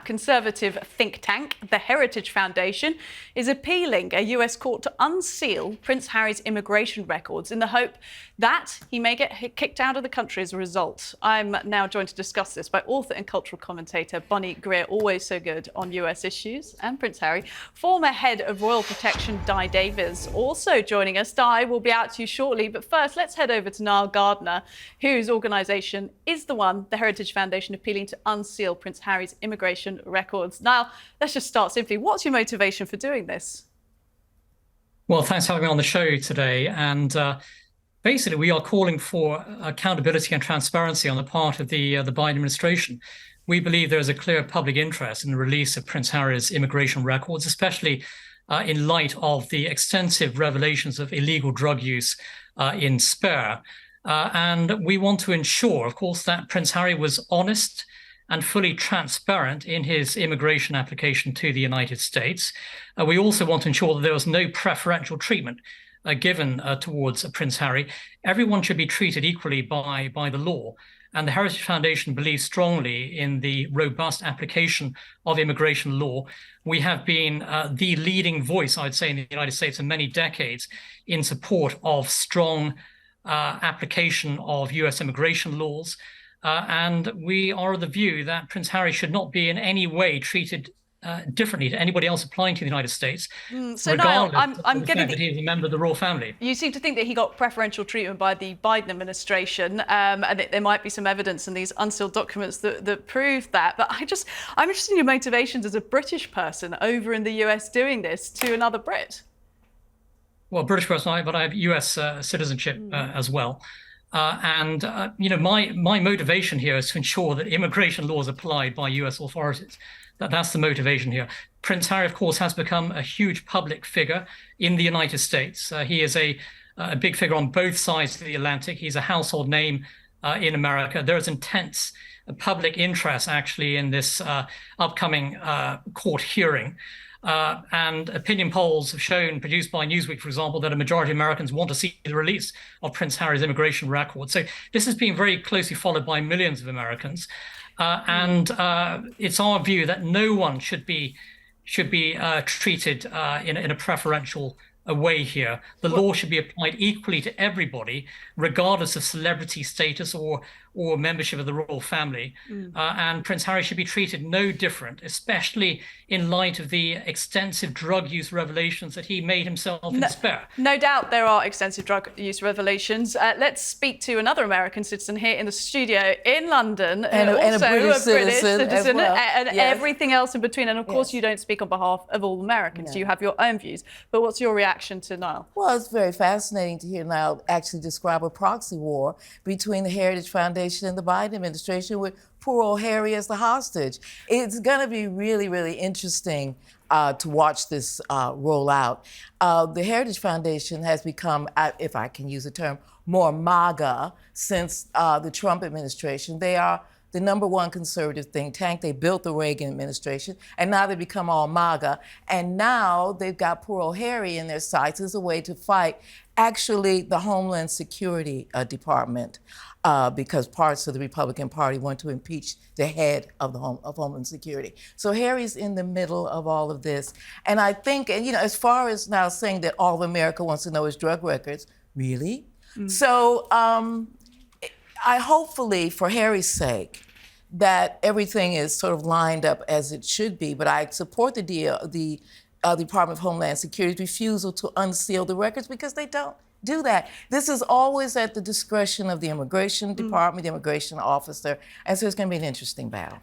conservative think tank, the Heritage Foundation, is appealing a US court to unseal Prince Harry's immigration records in the hope that he may get kicked out of the country as a result. I'm now joined to discuss this by author and cultural commentator Bonnie Greer, always so good on US issues, and Prince Harry. Former head of Royal Protection Di Davis also joining us. Di will be out to you shortly, but first let's head over to Niall Gardner, whose organisation is the one, the Heritage Foundation, appealing to unseal Prince Harry's immigration records. Niall, let's just start simply. What's your motivation for doing this? Well, thanks for having me on the show today. And basically, we are calling for accountability and transparency on the part of the Biden administration. We believe there is a clear public interest in the release of Prince Harry's immigration records, especially in light of the extensive revelations of illegal drug use in Spare. And we want to ensure, of course, that Prince Harry was honest and fully transparent in his immigration application to the United States. We also want to ensure that there was no preferential treatment given towards Prince Harry. Everyone should be treated equally by the law. And the Heritage Foundation believes strongly in the robust application of immigration law. We have been the leading voice, I'd say, in the United States for many decades in support of strong application of US immigration laws. And we are of the view that Prince Harry should not be in any way treated differently to anybody else applying to the United States, so Niall, I'm getting that he's a member of the royal family. You seem to think that he got preferential treatment by the Biden administration, and that there might be some evidence in these unsealed documents that prove that. But I'm interested in your motivations as a British person over in the US doing this to another Brit. Well, British person, but I have US citizenship as well. You know, my motivation here is to ensure that immigration laws applied by US authorities. That's the motivation here. Prince Harry, of course, has become a huge public figure in the United States. He is a big figure on both sides of the Atlantic. He's a household name in America. There is intense public interest, actually, in this upcoming court hearing. And opinion polls have shown, produced by Newsweek, for example, that a majority of Americans want to see the release of Prince Harry's immigration record. So this has been very closely followed by millions of Americans. It's our view that no one should be treated in a preferential way here. The law should be applied equally to everybody, regardless of celebrity status or membership of the royal family. And Prince Harry should be treated no different, especially in light of the extensive drug use revelations that he made himself in Spare. No doubt there are extensive drug use revelations. Let's speak to another American citizen here in the studio in London, and also a British citizen well. And yes. Everything else in between. And of course, you don't speak on behalf of all Americans. No. You have your own views. But what's your reaction to Niall? Well, it's very fascinating to hear Niall actually describe a proxy war between the Heritage Foundation and the Biden administration with poor old Harry as the hostage. It's going to be really, really interesting to watch this roll out. The Heritage Foundation has become, if I can use the term, more MAGA since the Trump administration. They are the #1 conservative think tank. They built the Reagan administration, and now they become all MAGA. And now they've got poor old Harry in their sights as a way to fight, actually, the Homeland Security Department, because parts of the Republican Party want to impeach the head of Homeland Security. So Harry's in the middle of all of this. And I think, and you know, as far as now saying that all of America wants to know his drug records, really? So I hopefully, for Harry's sake, that everything is sort of lined up as it should be, but I support the Department of Homeland Security's refusal to unseal the records because they don't do that. This is always at the discretion of the Immigration Department, the immigration officer, and so it's going to be an interesting battle.